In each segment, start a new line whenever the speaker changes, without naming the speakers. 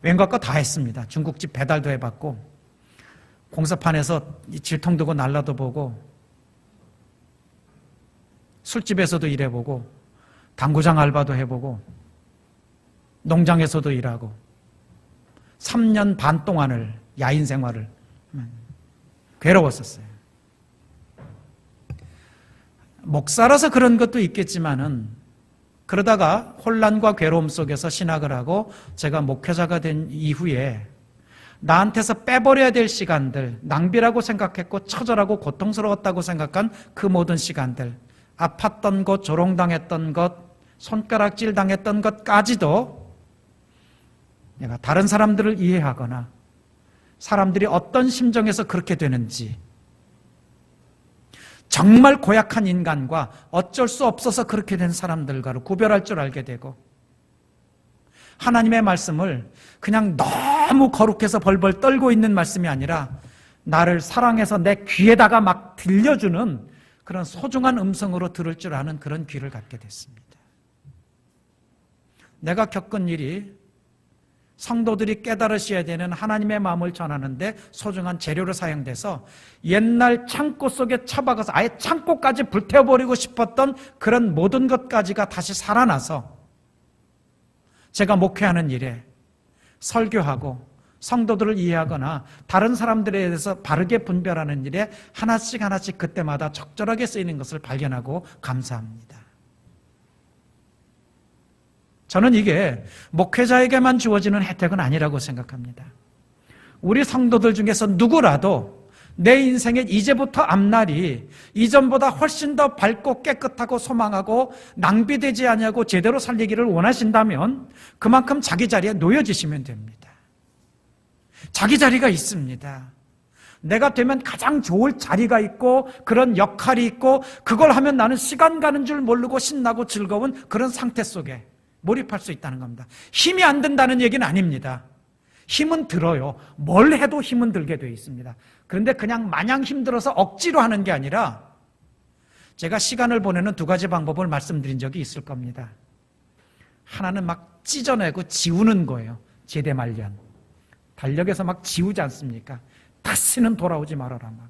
웬것 거 다 했습니다. 중국집 배달도 해봤고, 공사판에서 질통 두고 날라도 보고, 술집에서도 일해보고, 당구장 알바도 해보고, 농장에서도 일하고, 3년 반 동안을 야인 생활을 괴로웠었어요. 목사라서 그런 것도 있겠지만은 그러다가 혼란과 괴로움 속에서 신학을 하고 제가 목회자가 된 이후에 나한테서 빼버려야 될 시간들, 낭비라고 생각했고 처절하고 고통스러웠다고 생각한 그 모든 시간들, 아팠던 것, 조롱당했던 것, 손가락질 당했던 것까지도 내가 다른 사람들을 이해하거나 사람들이 어떤 심정에서 그렇게 되는지, 정말 고약한 인간과 어쩔 수 없어서 그렇게 된 사람들과를 구별할 줄 알게 되고, 하나님의 말씀을 그냥 너무 거룩해서 벌벌 떨고 있는 말씀이 아니라 나를 사랑해서 내 귀에다가 막 들려주는 그런 소중한 음성으로 들을 줄 아는 그런 귀를 갖게 됐습니다. 내가 겪은 일이 성도들이 깨달으셔야 되는 하나님의 마음을 전하는데 소중한 재료로 사용돼서 옛날 창고 속에 처박아서 아예 창고까지 불태워버리고 싶었던 그런 모든 것까지가 다시 살아나서 제가 목회하는 일에 설교하고 성도들을 이해하거나 다른 사람들에 대해서 바르게 분별하는 일에 하나씩 하나씩 그때마다 적절하게 쓰이는 것을 발견하고 감사합니다. 저는 이게 목회자에게만 주어지는 혜택은 아니라고 생각합니다. 우리 성도들 중에서 누구라도 내 인생의 이제부터 앞날이 이전보다 훨씬 더 밝고 깨끗하고 소망하고 낭비되지 않냐고 제대로 살리기를 원하신다면 그만큼 자기 자리에 놓여지시면 됩니다. 자기 자리가 있습니다. 내가 되면 가장 좋을 자리가 있고 그런 역할이 있고 그걸 하면 나는 시간 가는 줄 모르고 신나고 즐거운 그런 상태 속에 몰입할 수 있다는 겁니다. 힘이 안 든다는 얘기는 아닙니다. 힘은 들어요. 뭘 해도 힘은 들게 되어 있습니다. 그런데 그냥 마냥 힘들어서 억지로 하는 게 아니라 제가 시간을 보내는 두 가지 방법을 말씀드린 적이 있을 겁니다. 하나는 막 찢어내고 지우는 거예요. 제대 말년. 달력에서 막 지우지 않습니까? 다시는 돌아오지 말아라. 막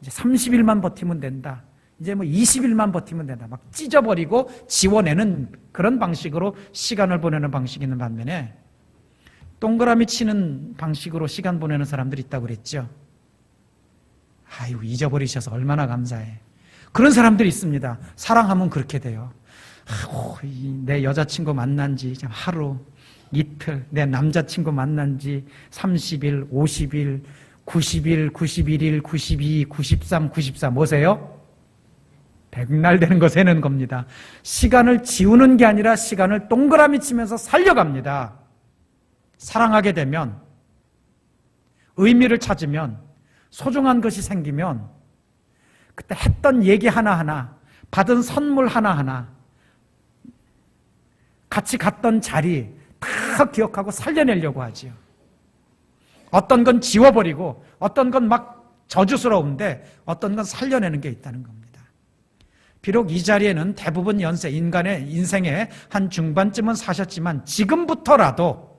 이제 30일만 버티면 된다. 이제 뭐 20일만 버티면 된다. 막 찢어버리고 지워내는 그런 방식으로 시간을 보내는 방식이 있는 반면에 동그라미 치는 방식으로 시간 보내는 사람들이 있다고 그랬죠. 아유, 잊어버리셔서 얼마나 감사해. 그런 사람들이 있습니다. 사랑하면 그렇게 돼요. 내 여자친구 만난 지 하루, 이틀, 내 남자친구 만난 지 30일, 50일, 90일, 91일, 92, 93, 94 뭐세요? 백날 되는 거 세는 겁니다. 시간을 지우는 게 아니라 시간을 동그라미 치면서 살려갑니다. 사랑하게 되면, 의미를 찾으면, 소중한 것이 생기면 그때 했던 얘기 하나하나, 받은 선물 하나하나, 같이 갔던 자리 다 기억하고 살려내려고 하지요. 어떤 건 지워버리고 어떤 건 막 저주스러운데 어떤 건 살려내는 게 있다는 겁니다. 비록 이 자리에는 대부분 연세, 인간의 인생의 한 중반쯤은 사셨지만 지금부터라도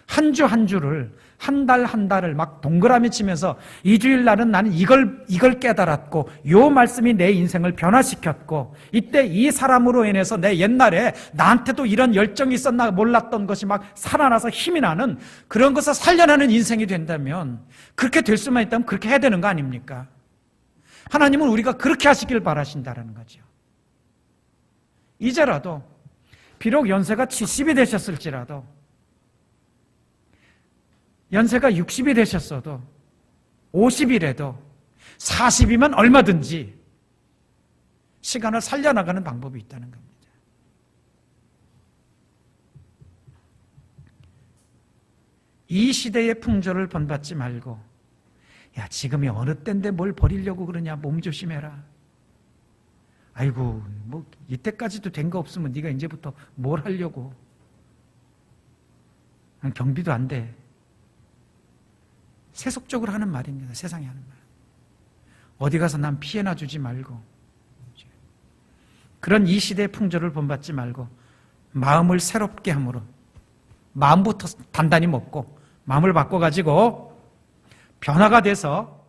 한 주 한 주를, 한 달 한 달을 막 동그라미 치면서 이 주일날은 나는 이걸 깨달았고 요 말씀이 내 인생을 변화시켰고 이때 이 사람으로 인해서 내 옛날에 나한테도 이런 열정이 있었나 몰랐던 것이 막 살아나서 힘이 나는 그런 것을 살려내는 인생이 된다면 그렇게 될 수만 있다면 그렇게 해야 되는 거 아닙니까? 하나님은 우리가 그렇게 하시길 바라신다는 거죠. 이제라도 비록 연세가 70이 되셨을지라도 연세가 60이 되셨어도 50이라도 40이면 얼마든지 시간을 살려나가는 방법이 있다는 겁니다. 이 시대의 풍조를 본받지 말고 야, 지금이 어느 때인데 뭘 버리려고 그러냐, 몸 조심해라. 아이고, 뭐 이때까지도 된 거 없으면 네가 이제부터 뭘 하려고. 경비도 안 돼. 세속적으로 하는 말입니다. 세상에 하는 말. 어디 가서 난 피해나 주지 말고. 그런 이 시대의 풍조를 본받지 말고 마음을 새롭게 함으로 마음부터 단단히 먹고 마음을 바꿔가지고 변화가 돼서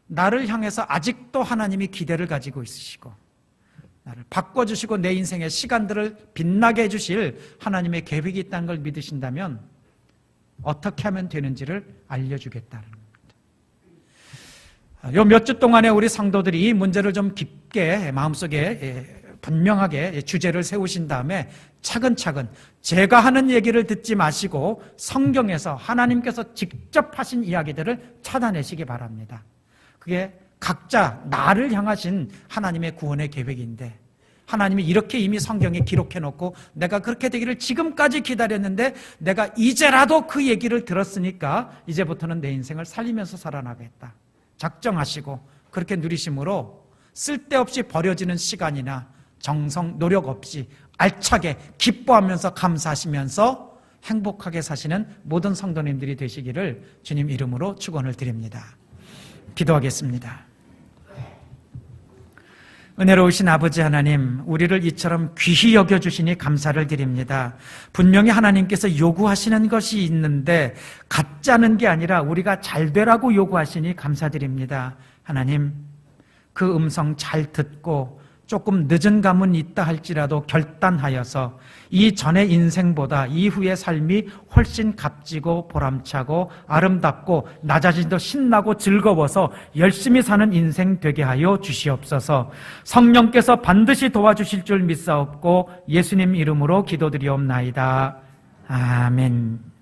나를 향해서 아직도 하나님이 기대를 가지고 있으시고 나를 바꿔주시고 내 인생의 시간들을 빛나게 해주실 하나님의 계획이 있다는 걸 믿으신다면 어떻게 하면 되는지를 알려주겠다는 겁니다. 요 몇 주 동안에 우리 성도들이 이 문제를 좀 깊게 마음속에 분명하게 주제를 세우신 다음에 차근차근 제가 하는 얘기를 듣지 마시고 성경에서 하나님께서 직접 하신 이야기들을 찾아내시기 바랍니다. 그게 각자 나를 향하신 하나님의 구원의 계획인데 하나님이 이렇게 이미 성경에 기록해놓고 내가 그렇게 되기를 지금까지 기다렸는데 내가 이제라도 그 얘기를 들었으니까 이제부터는 내 인생을 살리면서 살아나겠다 작정하시고 그렇게 누리심으로 쓸데없이 버려지는 시간이나 정성, 노력 없이 알차게 기뻐하면서 감사하시면서 행복하게 사시는 모든 성도님들이 되시기를 주님 이름으로 축원을 드립니다. 기도하겠습니다. 은혜로우신 아버지 하나님, 우리를 이처럼 귀히 여겨주시니 감사를 드립니다. 분명히 하나님께서 요구하시는 것이 있는데 같지 않은 게 아니라 우리가 잘 되라고 요구하시니 감사드립니다. 하나님, 그 음성 잘 듣고 조금 늦은 감은 있다 할지라도 결단하여서 이전의 인생보다 이후의 삶이 훨씬 값지고 보람차고 아름답고 나 자신도 신나고 즐거워서 열심히 사는 인생 되게 하여 주시옵소서. 성령께서 반드시 도와주실 줄 믿사옵고 예수님 이름으로 기도드리옵나이다. 아멘.